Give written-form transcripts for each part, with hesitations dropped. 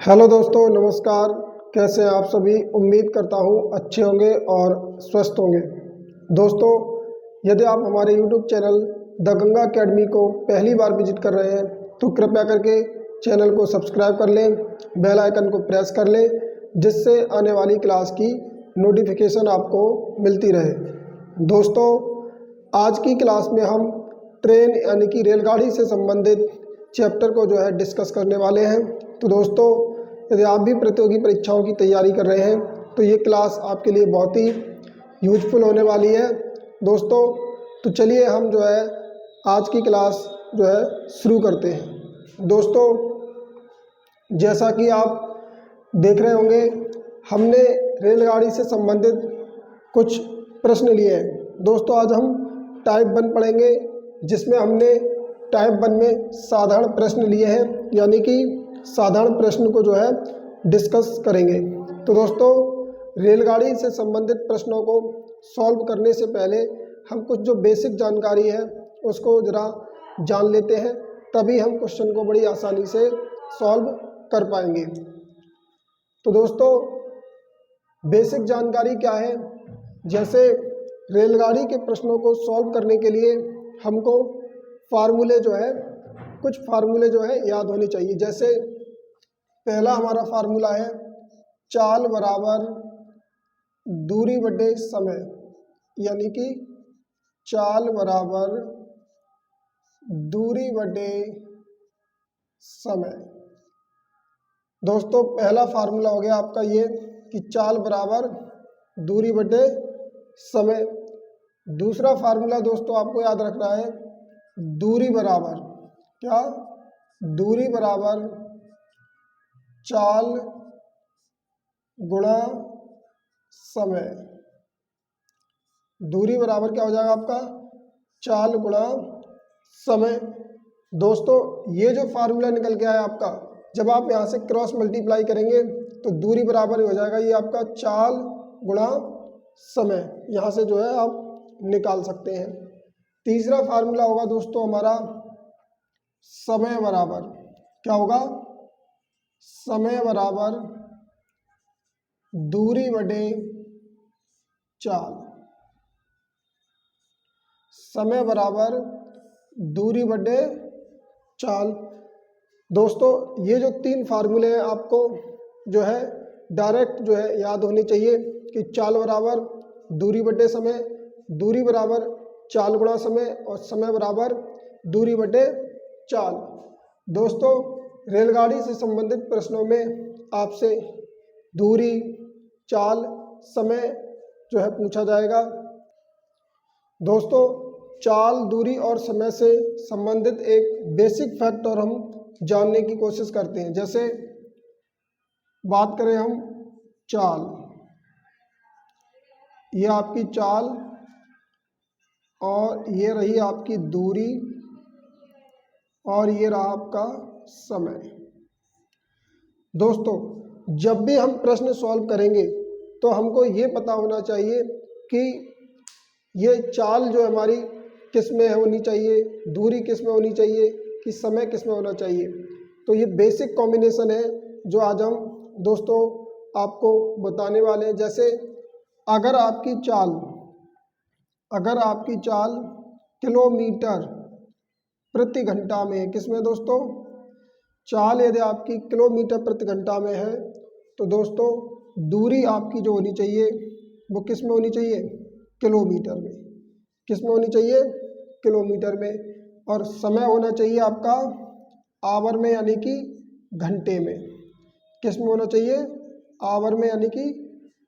Hello दोस्तों, नमस्कार। कैसे हैं आप सभी? उम्मीद करता हूँ अच्छे होंगे और स्वस्थ होंगे। दोस्तों, यदि आप हमारे YouTube channel the Ganga academy को पहली बार विजिट कर रहे हैं तो कृपया करके चैनल को सब्सक्राइब कर लें, बेल आइकन को प्रेस कर लें, जिससे आने वाली क्लास की नोटिफिकेशन आपको मिलती रहे। दोस्तों, आज की क्लास में हम ट्रेन यानी कि रेलगाड़ी से संबंधित चैप्टर को जो है डिस्कस करने वाले हैं। तो दोस्तों, यदि आप भी प्रतियोगी परीक्षाओं की तैयारी कर रहे हैं तो ये क्लास आपके लिए बहुत ही यूजफुल होने वाली है। दोस्तों, तो चलिए हम जो है आज की क्लास जो है शुरू करते हैं। दोस्तों, जैसा कि आप देख रहे होंगे, हमने रेलगाड़ी से संबंधित कुछ प्रश्न लिए हैं। दोस्तों, आज हम टाइप 1 पढ़ेंगे, जिसमें हमने टाइप 1 में साधारण प्रश्न लिए हैं, यानी कि साधारण प्रश्न को जो है डिस्कस करेंगे। तो दोस्तों, रेलगाड़ी से संबंधित प्रश्नों को सॉल्व करने से पहले हम कुछ जो बेसिक जानकारी है उसको ज़रा जान लेते हैं, तभी हम क्वेश्चन को बड़ी आसानी से सॉल्व कर पाएंगे। तो दोस्तों, बेसिक जानकारी क्या है? जैसे रेलगाड़ी के प्रश्नों को सॉल्व करने के लिए हमको कुछ फार्मूले जो है याद होने चाहिए। जैसे पहला हमारा फार्मूला है चाल बराबर दूरी बटे समय, यानी कि चाल बराबर दूरी बटे समय। दोस्तों, पहला फार्मूला हो गया आपका ये कि चाल बराबर दूरी बटे समय। दूसरा फार्मूला दोस्तों आपको याद रखना है दूरी बराबर क्या? दूरी बराबर चाल गुणा समय। दूरी बराबर क्या हो जाएगा आपका? चाल गुणा समय। दोस्तों, ये जो फार्मूला निकल के आया आपका, जब आप यहाँ से क्रॉस मल्टीप्लाई करेंगे तो दूरी बराबर हो जाएगा ये आपका चाल गुणा समय। यहाँ से जो है आप निकाल सकते हैं। तीसरा फार्मूला होगा दोस्तों हमारा समय बराबर क्या होगा? समय बराबर दूरी बटे चाल। समय बराबर दूरी बटे चाल। दोस्तों, ये जो तीन फार्मूले हैं आपको जो है डायरेक्ट जो है याद होने चाहिए कि चाल बराबर दूरी बटे समय, दूरी बराबर चाल गुणा समय और समय बराबर दूरी बटे चाल। दोस्तों, रेलगाड़ी से संबंधित प्रश्नों में आपसे दूरी, चाल, समय जो है पूछा जाएगा। दोस्तों, चाल, दूरी और समय से संबंधित एक बेसिक फैक्ट और हम जानने की कोशिश करते हैं। जैसे बात करें हम चाल, ये आपकी चाल और ये रही आपकी दूरी और ये रहा आपका समय। दोस्तों, जब भी हम प्रश्न सॉल्व करेंगे तो हमको ये पता होना चाहिए कि ये चाल जो हमारी किस में होनी चाहिए, दूरी किस में होनी चाहिए, कि समय किस में होना चाहिए। तो ये बेसिक कॉम्बिनेशन है जो आज हम दोस्तों आपको बताने वाले हैं। जैसे अगर आपकी चाल किलोमीटर प्रति घंटा में है, किस में दोस्तों? चाल यदि आपकी किलोमीटर प्रति घंटा में है तो दोस्तों दूरी आपकी जो होनी चाहिए वो किस में होनी चाहिए? किलोमीटर में। किस में होनी चाहिए? किलोमीटर में। और समय होना चाहिए आपका आवर में, यानी कि घंटे में। किस में होना चाहिए? आवर में, यानी कि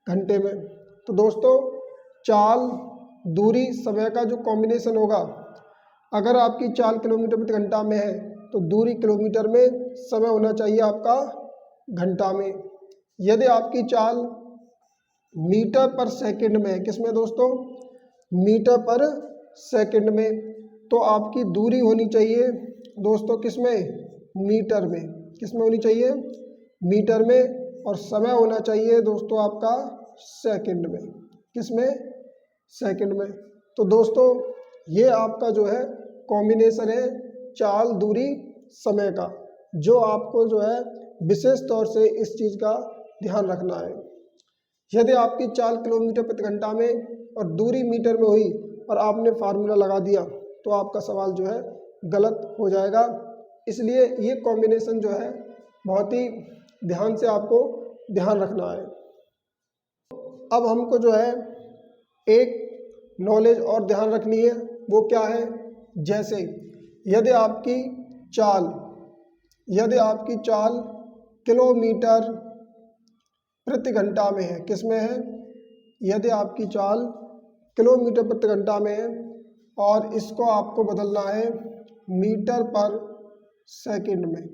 घंटे में। तो दोस्तों, चाल, दूरी, समय का जो कॉम्बिनेशन होगा, अगर आपकी चाल किलोमीटर प्रति घंटा में है तो दूरी किलोमीटर में, समय होना चाहिए आपका घंटा में। यदि आपकी चाल मीटर पर सेकंड में है, किस में दोस्तों? मीटर पर सेकंड में, तो आपकी दूरी होनी चाहिए दोस्तों किस में? मीटर में। किस में होनी चाहिए? मीटर में। और समय होना चाहिए दोस्तों आपका सेकंड में। किस में? सेकंड में। तो दोस्तों, ये आपका जो है कॉम्बिनेशन है चाल, दूरी, समय का, जो आपको जो है विशेष तौर से इस चीज़ का ध्यान रखना है। यदि आपकी चाल किलोमीटर प्रति घंटा में और दूरी मीटर में हुई और आपने फार्मूला लगा दिया तो आपका सवाल जो है गलत हो जाएगा। इसलिए ये कॉम्बिनेशन जो है बहुत ही ध्यान से आपको ध्यान रखना है। अब हमको जो है एक नॉलेज और ध्यान रखनी है, वो क्या है, जैसे यदि आपकी चाल किलोमीटर प्रति घंटा में है, किस में है, यदि आपकी चाल किलोमीटर प्रति घंटा में है और इसको आपको बदलना है मीटर पर सेकंड में,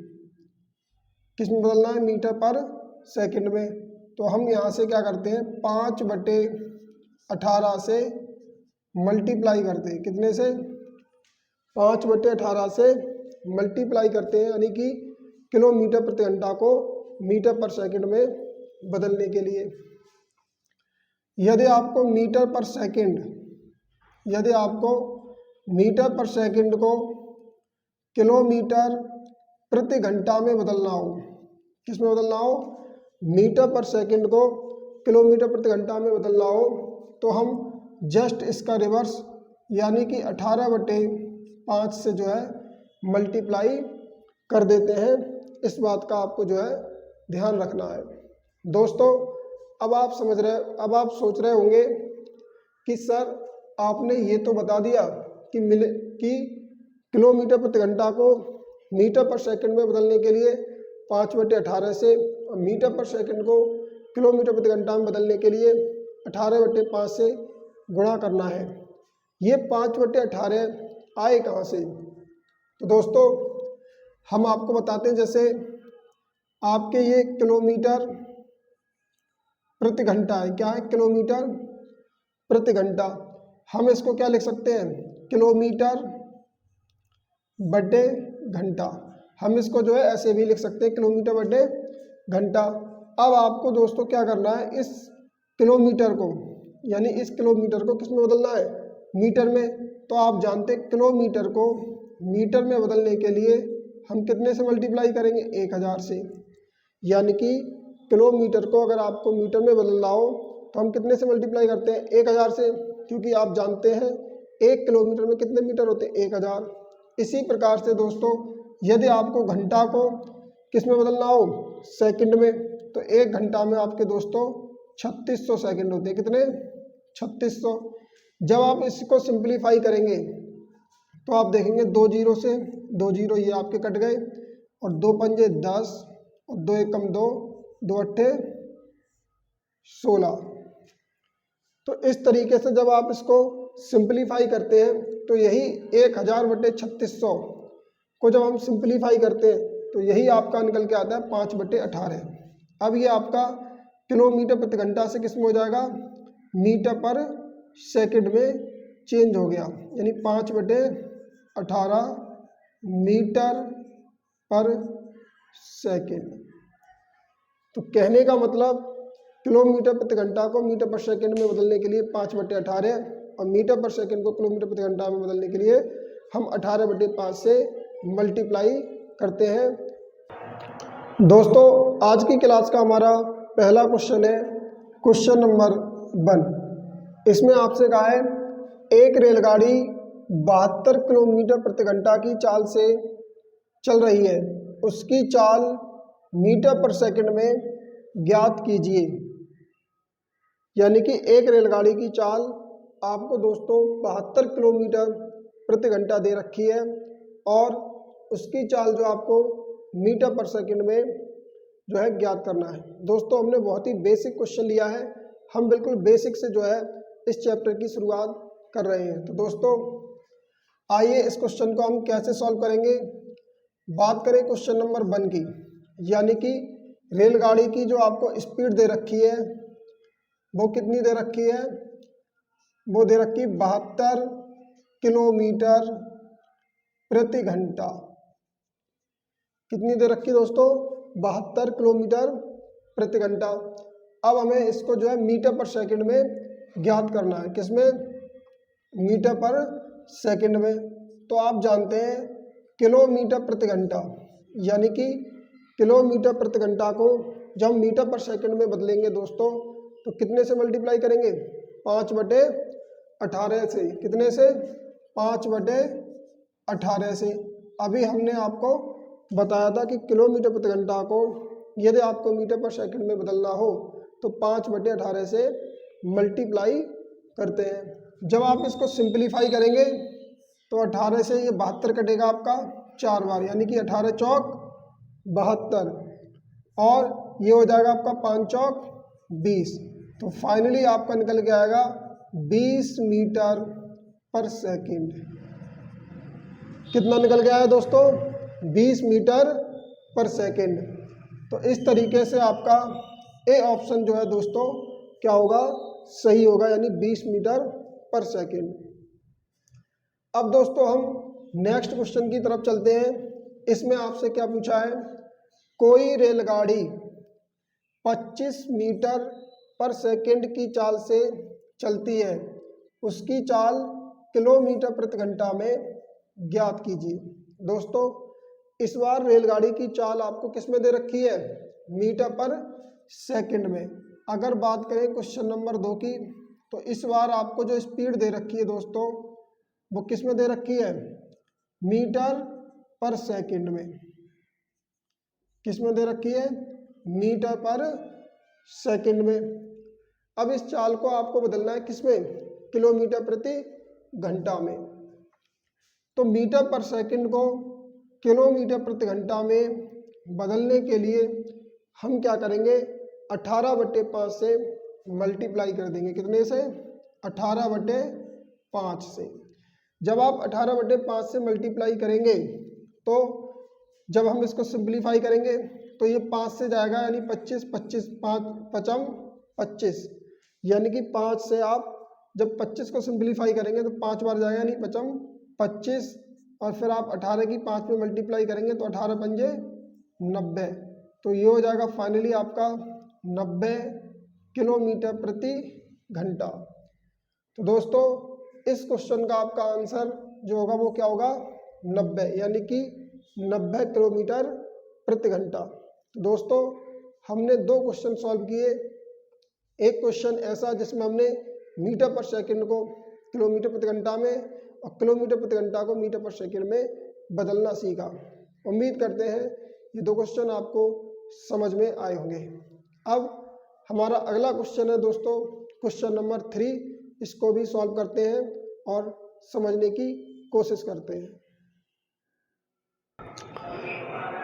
किस में बदलना है, मीटर पर सेकंड में, तो हम यहाँ से क्या करते हैं 5/18 से मल्टीप्लाई करते हैं, कितने से, 5/18 से मल्टीप्लाई करते हैं, यानी कि किलोमीटर प्रति घंटा को मीटर पर सेकंड में बदलने के लिए। यदि आपको मीटर पर सेकंड को किलोमीटर प्रति घंटा में बदलना हो, किस में बदलना हो, मीटर पर सेकंड को किलोमीटर प्रति घंटा में बदलना हो, तो हम जस्ट इसका रिवर्स यानी कि 18/5 से जो है मल्टीप्लाई कर देते हैं। इस बात का आपको जो है ध्यान रखना है। दोस्तों अब आप सोच रहे होंगे कि सर आपने ये तो बता दिया कि किलोमीटर प्रति घंटा को मीटर पर सेकंड में बदलने के लिए 5/18 से और मीटर पर सेकंड को किलोमीटर प्रति घंटा में बदलने के लिए 18/5 से गुणा करना है। ये 5/18 आए कहाँ से? तो दोस्तों हम आपको बताते हैं, जैसे आपके ये किलोमीटर प्रति घंटा है, क्या है, किलोमीटर प्रति घंटा। हम इसको क्या लिख सकते हैं, किलोमीटर बटे घंटा। हम इसको जो है ऐसे भी लिख सकते हैं, किलोमीटर बटे घंटा। अब आपको दोस्तों क्या करना है, इस किलोमीटर को यानी इस किलोमीटर को किस में बदलना है, मीटर में। तो आप जानते हैं किलोमीटर को मीटर में बदलने के लिए हम कितने से मल्टीप्लाई करेंगे, 1000 से। यानी कि किलोमीटर को अगर आपको मीटर में बदलना हो तो हम कितने से मल्टीप्लाई करते हैं, 1000 से, क्योंकि आप जानते हैं 1 किलोमीटर में कितने मीटर होते हैं, 1000। इसी प्रकार से दोस्तों यदि आपको घंटा को किस में बदलना हो, सेकंड में, तो 1 घंटा में आपके दोस्तों 3600 सेकंड होते हैं, कितने, 3600। जब आप इसको सिंप्लीफाई करेंगे तो आप देखेंगे 2 जीरो से 2 जीरो ये आपके कट गए और 2 पंजे 10 और 2 एकम 2, 2 अट्ठे 16। तो इस तरीके से जब आप इसको सिंप्लीफाई करते हैं तो यही 1000/3600 को जब हम सिंप्लीफाई करते हैं तो यही आपका निकल के आता है 5/18। अब ये आपका किलोमीटर प्रति घंटा से किस में हो जाएगा, मीटर पर सेकंड में चेंज हो गया, यानी 5/18 मीटर पर सेकंड। तो कहने का मतलब किलोमीटर प्रति घंटा को मीटर पर सेकंड में बदलने के लिए 5/18 और मीटर पर सेकंड को किलोमीटर प्रति घंटा में बदलने के लिए हम 18/5 से मल्टीप्लाई करते हैं। दोस्तों आज की क्लास का हमारा पहला क्वेश्चन है क्वेश्चन नंबर 1। इसमें आपसे कहा है एक रेलगाड़ी 72 किलोमीटर प्रति घंटा की चाल से चल रही है, उसकी चाल मीटर पर सेकंड में ज्ञात कीजिए। यानी कि एक रेलगाड़ी की चाल आपको दोस्तों 72 किलोमीटर प्रति घंटा दे रखी है और उसकी चाल जो आपको मीटर पर सेकंड में जो है ज्ञात करना है। दोस्तों हमने बहुत ही बेसिक क्वेश्चन लिया है, हम बिल्कुल बेसिक से जो है इस चैप्टर की शुरुआत कर रहे हैं। तो दोस्तों आइए इस क्वेश्चन को हम कैसे सॉल्व करेंगे। बात करें क्वेश्चन नंबर 1 की, यानी कि रेलगाड़ी की जो आपको स्पीड दे रखी है वो कितनी दे रखी है, वो दे रखी 72 किलोमीटर प्रति घंटा। कितनी दे रखी दोस्तों, 72 किलोमीटर प्रति घंटा। अब हमें इसको जो है मीटर पर सेकंड में ज्ञात करना है, किसमें, मीटर पर सेकंड में। तो आप जानते हैं किलोमीटर प्रति घंटा, यानी कि किलोमीटर प्रति घंटा को जब हम मीटर पर सेकंड में बदलेंगे दोस्तों, तो कितने से मल्टीप्लाई करेंगे? 5/18 से। कितने से? 5/18 से। अभी हमने आपको बताया था कि किलोमीटर प्रति घंटा को यदि आपको मीटर पर सेकंड में बदलना हो तो 5/18 से मल्टीप्लाई करते हैं। जब आप इसको सिंप्लीफाई करेंगे तो 18 से ये 72 कटेगा आपका 4 बार, यानी कि 18 चौक 72, और ये हो जाएगा आपका 5 चौक 20। तो फाइनली आपका निकल के आएगा 20 मीटर पर सेकंड। कितना निकल गया है दोस्तों? 20 मीटर पर सेकंड। तो इस तरीके से आपका ए ऑप्शन जो है दोस्तों क्या होगा? सही होगा, यानी 20 मीटर पर सेकंड। अब दोस्तों हम नेक्स्ट क्वेश्चन की तरफ चलते हैं। इसमें आपसे क्या पूछा है? कोई रेलगाड़ी 25 मीटर पर सेकंड की चाल से चलती है, उसकी चाल किलोमीटर प्रति घंटा में ज्ञात कीजिए। दोस्तों इस बार रेलगाड़ी की चाल आपको किस में दे रखी है? मीटर पर सेकंड में। अगर बात करें क्वेश्चन नंबर 2 की, तो इस बार आपको जो स्पीड दे रखी है दोस्तों वो किस में दे रखी है? मीटर पर सेकंड में। किस में दे रखी है? मीटर पर सेकंड में। अब इस चाल को आपको बदलना है किस में? किलोमीटर प्रति घंटा में। तो मीटर पर सेकंड को किलोमीटर प्रति घंटा में बदलने के लिए हम क्या करेंगे? 18/5 से मल्टीप्लाई कर देंगे। कितने से? 18/5 से। जब आप 18/5 से मल्टीप्लाई करेंगे तो जब हम इसको सिंप्लीफाई करेंगे तो ये 5 से जाएगा, यानी 25, 25, 5 पचम 25, यानी कि 5 से आप जब 25 को सिंप्लीफाई करेंगे तो 5 बार जाएगा, यानी पचम 25, और फिर आप 18 की 5 में मल्टीप्लाई करेंगे तो 18 पंजे 90। तो ये हो जाएगा फाइनली आपका 90 किलोमीटर प्रति घंटा। तो दोस्तों इस क्वेश्चन का आपका आंसर जो होगा वो क्या होगा? 90, यानी कि 90 किलोमीटर प्रति घंटा। तो दोस्तों हमने 2 क्वेश्चन सॉल्व किए। एक क्वेश्चन ऐसा जिसमें हमने मीटर पर सेकंड को किलोमीटर प्रति घंटा में और किलोमीटर प्रति घंटा को मीटर पर सेकंड में बदलना सीखा। उम्मीद करते हैं ये 2 क्वेश्चन आपको समझ में आए होंगे। अब हमारा अगला क्वेश्चन है दोस्तों क्वेश्चन नंबर 3। इसको भी सॉल्व करते हैं और समझने की कोशिश करते हैं।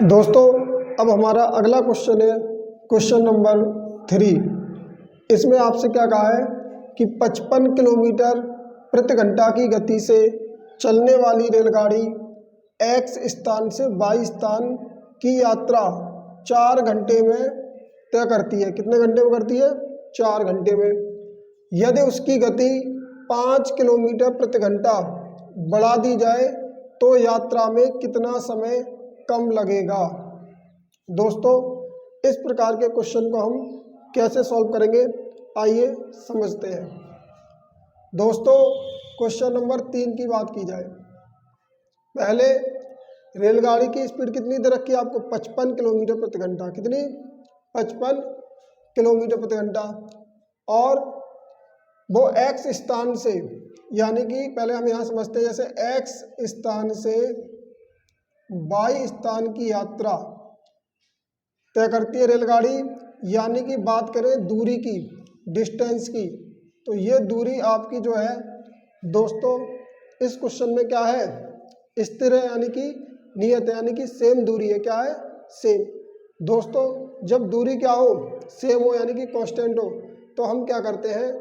दोस्तों अब हमारा अगला क्वेश्चन है क्वेश्चन नंबर 3। इसमें आपसे क्या कहा है कि 55 किलोमीटर प्रति घंटा की गति से चलने वाली रेलगाड़ी X स्थान से Y स्थान की यात्रा 4 घंटे में तय करती है। कितने घंटे में करती है? 4 घंटे में। यदि उसकी गति 5 किलोमीटर प्रति घंटा बढ़ा दी जाए तो यात्रा में कितना समय कम लगेगा? दोस्तों इस प्रकार के क्वेश्चन को हम कैसे सॉल्व करेंगे, आइए समझते हैं। दोस्तों क्वेश्चन नंबर 3 की बात की जाए। पहले रेलगाड़ी की स्पीड कितनी दे रखी है आपको? 55 किलोमीटर प्रति घंटा। कितनी? 55 किलोमीटर प्रति घंटा। और वो X स्थान से, यानी कि पहले हम यहाँ समझते हैं, जैसे X स्थान से Y स्थान की यात्रा तय करती है रेलगाड़ी, यानी कि बात करें दूरी की, डिस्टेंस की, तो ये दूरी आपकी जो है दोस्तों इस क्वेश्चन में क्या है? स्थिर है, यानी कि नियत है, यानी कि सेम दूरी है। क्या है? सेम। दोस्तों जब दूरी क्या हो? सेम हो, यानी कि कांस्टेंट हो, तो हम क्या करते हैं,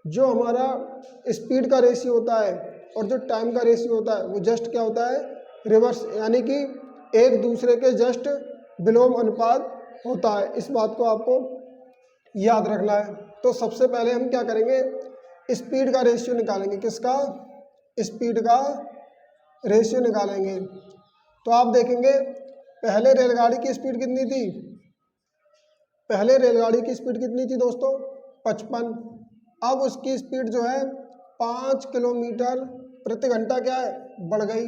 जो हमारा स्पीड का रेशियो होता है और जो टाइम का रेशियो होता है वो जस्ट क्या होता है? रिवर्स, यानी कि एक दूसरे के जस्ट विलोम अनुपात होता है। इस बात को आपको याद रखना है। तो सबसे पहले हम क्या करेंगे? स्पीड का रेशियो निकालेंगे। किसका? स्पीड का रेशियो निकालेंगे। तो आप देखेंगे पहले रेलगाड़ी की स्पीड कितनी थी? पहले रेलगाड़ी की स्पीड कितनी थी दोस्तों? 55। अब उसकी स्पीड जो है 5 किलोमीटर प्रति घंटा क्या है? बढ़ गई।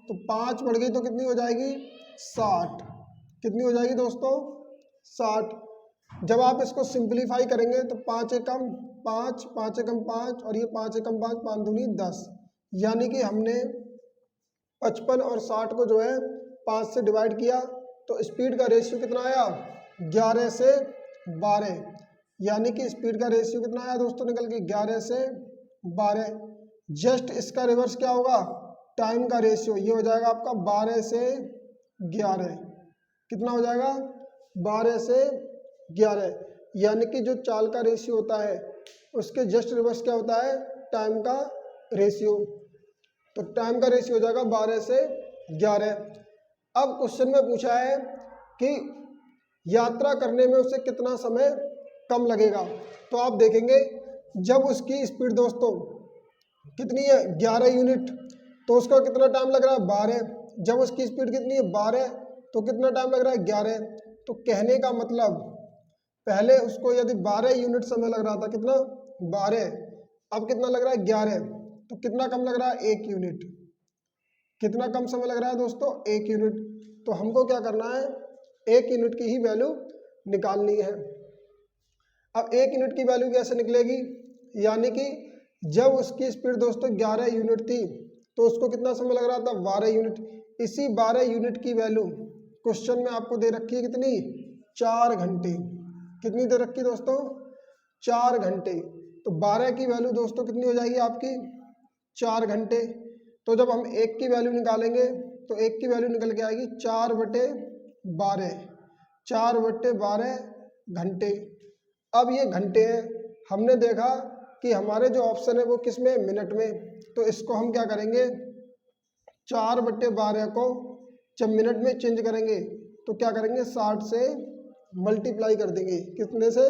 तो 5 बढ़ गई तो कितनी हो जाएगी? 60। कितनी हो जाएगी दोस्तों? 60। जब आप इसको सिंप्लीफाई करेंगे तो 5 एकम 5, 5 एकम 5 और ये 5 एकम 5, 5 दूनी 10, यानी कि हमने 55 और 60 को जो है 5 से डिवाइड किया तो स्पीड का रेशियो कितना आया? 11 से 12, यानी कि स्पीड का रेशियो कितना आया दोस्तों निकल के? 11 से 12। जस्ट इसका रिवर्स क्या होगा? टाइम का रेशियो, ये हो जाएगा आपका 12 से 11। कितना हो जाएगा? 12 से 11, यानी कि जो चाल का रेशियो होता है उसके जस्ट रिवर्स क्या होता है? टाइम का रेशियो। तो टाइम का रेशियो हो जाएगा 12 से 11। अब क्वेश्चन में पूछा है कि यात्रा करने में उसे कितना समय कम लगेगा। तो आप देखेंगे जब उसकी स्पीड दोस्तों कितनी है? 11 यूनिट, तो उसका कितना टाइम लग रहा है? 12। जब उसकी स्पीड कितनी है? 12, तो कितना टाइम लग रहा है? 11। तो कहने का मतलब पहले उसको यदि 12 यूनिट समय लग रहा था, कितना? 12, अब कितना लग रहा है? 11। तो कितना कम लग रहा है? 1 यूनिट। कितना कम समय लग रहा है दोस्तों? 1 यूनिट। तो हमको क्या करना है? 1 यूनिट की ही वैल्यू निकालनी है। अब 1 यूनिट की वैल्यू कैसे निकलेगी? यानी कि जब उसकी स्पीड दोस्तों 11 यूनिट थी तो उसको कितना समय लग रहा था? 12 यूनिट। इसी 12 यूनिट की वैल्यू क्वेश्चन में आपको दे रखी है कितनी? 4 घंटे। कितनी दे रखी दोस्तों? 4 घंटे। तो 12 की वैल्यू दोस्तों कितनी हो जाएगी आपकी? 4 घंटे। तो जब हम 1 की वैल्यू निकालेंगे तो 1 की वैल्यू निकल के आएगी 4/12, 4/12 घंटे। अब ये घंटे है, हमने देखा कि हमारे जो ऑप्शन है वो किस में? मिनट में। तो इसको हम क्या करेंगे? 4/12 को जब मिनट में चेंज करेंगे तो क्या करेंगे? 60 से मल्टीप्लाई कर देंगे। कितने से?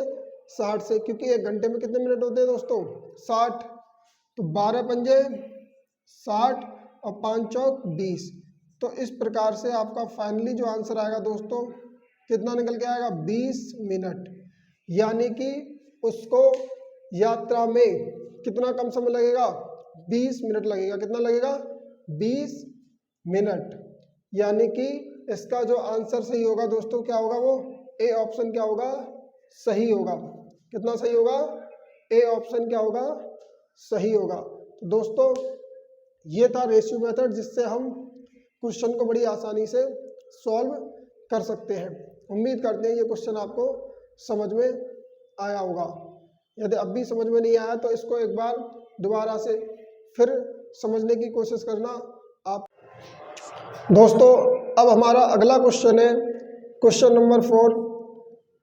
60 से, क्योंकि 1 घंटे में कितने मिनट होते हैं दोस्तों? 60। तो 12 पंजे 60 और 5 चौक 20। तो इस प्रकार से आपका फाइनली जो आंसर आएगा दोस्तों कितना निकल के आएगा? 20 मिनट। यानी कि उसको यात्रा में कितना कम समय लगेगा? 20 मिनट लगेगा। कितना लगेगा? 20 मिनट। यानी कि इसका जो आंसर सही होगा दोस्तों क्या होगा? वो ए ऑप्शन क्या होगा? सही होगा। कितना सही होगा? ए ऑप्शन क्या होगा? सही होगा। तो दोस्तों ये था रेशियो मेथड, जिससे हम क्वेश्चन को बड़ी आसानी से सॉल्व कर सकते हैं। उम्मीद करते हैं ये क्वेश्चन आपको समझ में आया होगा। यदि अब भी समझ में नहीं आया तो इसको एक बार दोबारा से फिर समझने की कोशिश करना आप। दोस्तों अब हमारा अगला क्वेश्चन है क्वेश्चन नंबर 4।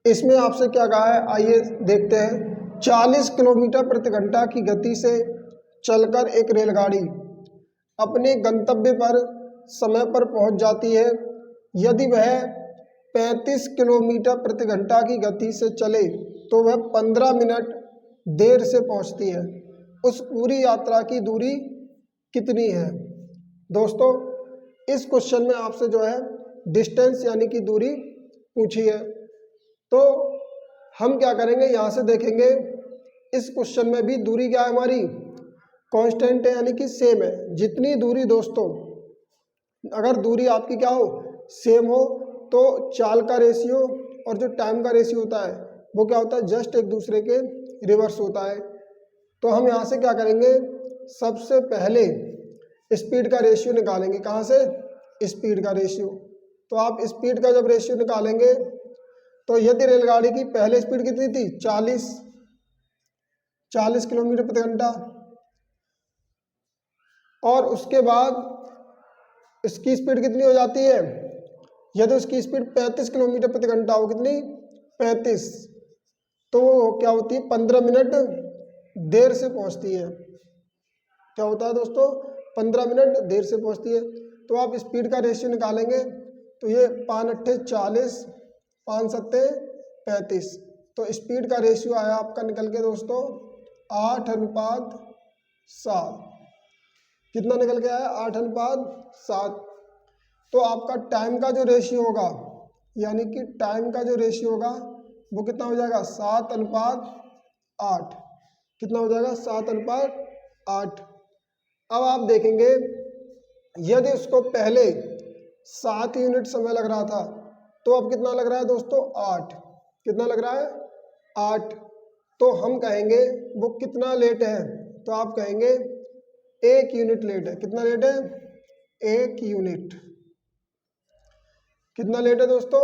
इसमें आपसे क्या कहा है आइए देखते हैं। 40 किलोमीटर प्रति घंटा की गति से चलकर एक रेलगाड़ी अपने गंतव्य पर समय पर पहुंच जाती है। यदि वह 35 किलोमीटर प्रति घंटा की गति से चले तो वह 15 मिनट देर से पहुंचती है। उस पूरी यात्रा की दूरी कितनी है? दोस्तों इस क्वेश्चन में आपसे जो है डिस्टेंस यानी कि दूरी पूछी है। तो हम क्या करेंगे, यहाँ से देखेंगे इस क्वेश्चन में भी दूरी क्या है हमारी? कांस्टेंट है, यानी कि सेम है। जितनी दूरी दोस्तों अगर दूरी आपकी क्या हो? सेम हो, तो चाल का रेशियो और जो टाइम का रेशियो होता है वो क्या होता है? जस्ट एक दूसरे के रिवर्स होता है। तो हम यहाँ से क्या करेंगे? सबसे पहले स्पीड का रेशियो निकालेंगे। कहाँ से? स्पीड का रेशियो। तो आप स्पीड का जब रेशियो निकालेंगे तो यदि रेलगाड़ी की पहले स्पीड कितनी थी? 40 किलोमीटर प्रति घंटा, और उसके बाद इसकी स्पीड कितनी हो जाती है? यदि उसकी स्पीड 35 किलोमीटर प्रति घंटा हो, कितनी? 35, तो वो क्या होती है? 15 मिनट देर से पहुंचती है। क्या होता है दोस्तों? 15 मिनट देर से पहुंचती है। तो आप स्पीड का रेशियो निकालेंगे तो ये 5 अट्ठे 40, 5 सत्ते 35। तो स्पीड का रेशियो आया आपका निकल के दोस्तों 8:7। कितना निकल के आया? 8:7। तो आपका टाइम का जो रेशियो होगा, यानी कि टाइम का जो रेशियो होगा वो कितना हो जाएगा? 7:8। कितना हो जाएगा? 7:8। अब आप देखेंगे यदि उसको पहले 7 यूनिट समय लग रहा था तो अब कितना लग रहा है दोस्तों 8, कितना लग रहा है 8। तो हम कहेंगे वो कितना लेट है, तो आप कहेंगे 1 यूनिट लेट है। कितना लेट है 1 यूनिट। कितना लेट है दोस्तों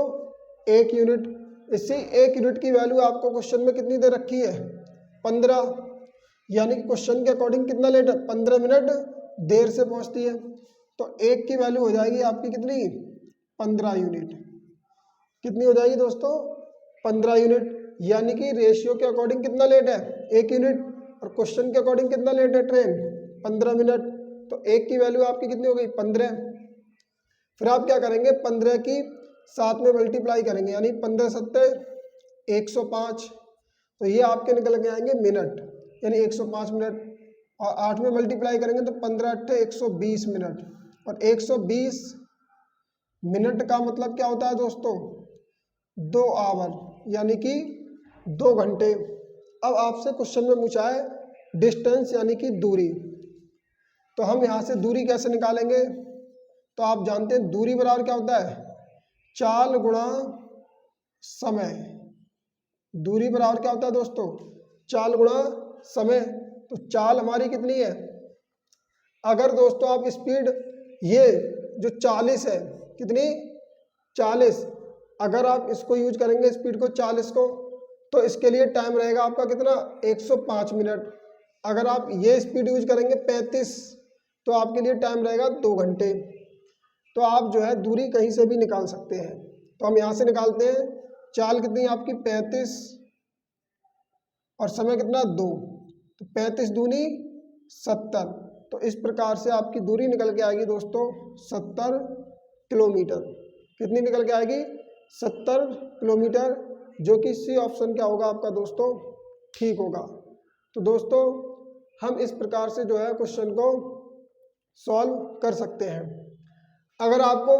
1 यूनिट। इसी 1 यूनिट की वैल्यू आपको क्वेश्चन में कितनी दे रखी है 15, यानी कि क्वेश्चन के अकॉर्डिंग कितना लेट है 15 मिनट देर से पहुंचती है। तो 1 की वैल्यू हो जाएगी आपकी कितनी 15 यूनिट। कितनी हो जाएगी दोस्तों 15 यूनिट, यानी कि रेशियो के अकॉर्डिंग कितना लेट है 1 यूनिट और क्वेश्चन के अकॉर्डिंग कितना लेट है ट्रेन 15 मिनट। तो 1 की वैल्यू आपकी कितनी हो गई 15। फिर आप क्या करेंगे 15 की 7 में मल्टीप्लाई करेंगे, यानी 15 सत्ते 105। तो ये आपके निकल के आएंगे मिनट, यानी 105 मिनट। और 8 में मल्टीप्लाई करेंगे तो 15 अट्ठे 120 मिनट। और 120 मिनट का मतलब क्या होता है दोस्तों 2 आवर, यानी कि 2 घंटे। अब आपसे क्वेश्चन में पूछा है डिस्टेंस यानी कि दूरी, तो हम यहाँ से दूरी कैसे निकालेंगे। तो आप जानते हैं दूरी बराबर क्या होता है चाल गुणा समय। दूरी बराबर क्या होता है दोस्तों चाल गुणा समय। तो चाल हमारी कितनी है, अगर दोस्तों आप स्पीड ये जो 40 है, कितनी 40, अगर आप इसको यूज करेंगे स्पीड को 40 को, तो इसके लिए टाइम रहेगा आपका कितना 105 मिनट। अगर आप ये स्पीड यूज करेंगे 35, तो आपके लिए टाइम रहेगा 2 घंटे। तो आप जो है दूरी कहीं से भी निकाल सकते हैं। तो हम यहाँ से निकालते हैं चाल कितनी आपकी 35 और समय कितना 2, तो 35 दूनी 70। तो इस प्रकार से आपकी दूरी निकल के आएगी दोस्तों 70 किलोमीटर। कितनी निकल के आएगी 70 किलोमीटर, जो कि सी ऑप्शन क्या होगा आपका दोस्तों ठीक होगा। तो दोस्तों हम इस प्रकार से जो है क्वेश्चन को सॉल्व कर सकते हैं। अगर आपको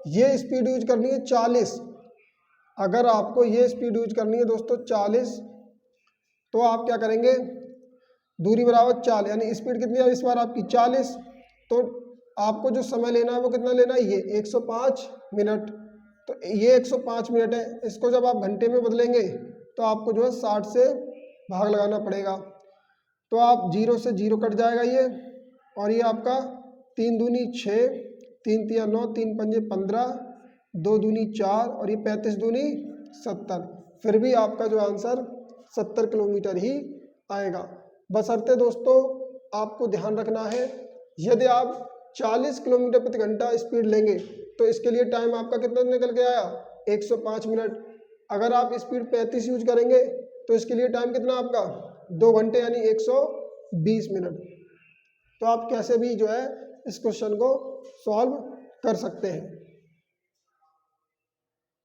ये स्पीड यूज करनी है 40, अगर आपको ये स्पीड यूज करनी है दोस्तों 40, तो आप क्या करेंगे दूरी बराबर 4, यानी स्पीड कितनी है इस बार आपकी 40। तो आपको जो समय लेना है वो कितना लेना है ये 105 मिनट। तो ये 105 मिनट है, इसको जब आप घंटे में बदलेंगे तो आपको जो है 60 से भाग लगाना पड़ेगा। तो आप 0 से 0 कट जाएगा ये, और ये आपका 3 दूनी 6, 3 तिया 9, 3 पंजे 15, 2 दूनी 4 और ये 35 दूनी 70। फिर भी आपका जो आंसर 70 किलोमीटर ही आएगा। बशर्ते दोस्तों आपको ध्यान रखना है यदि आप 40 किलोमीटर प्रति घंटा स्पीड लेंगे तो इसके लिए टाइम आपका कितना निकल के आया 105 मिनट। अगर आप स्पीड 35 यूज करेंगे तो इसके लिए टाइम कितना आपका 2 घंटे यानी 120 मिनट। तो आप कैसे भी जो है इस क्वेश्चन को सॉल्व कर सकते हैं।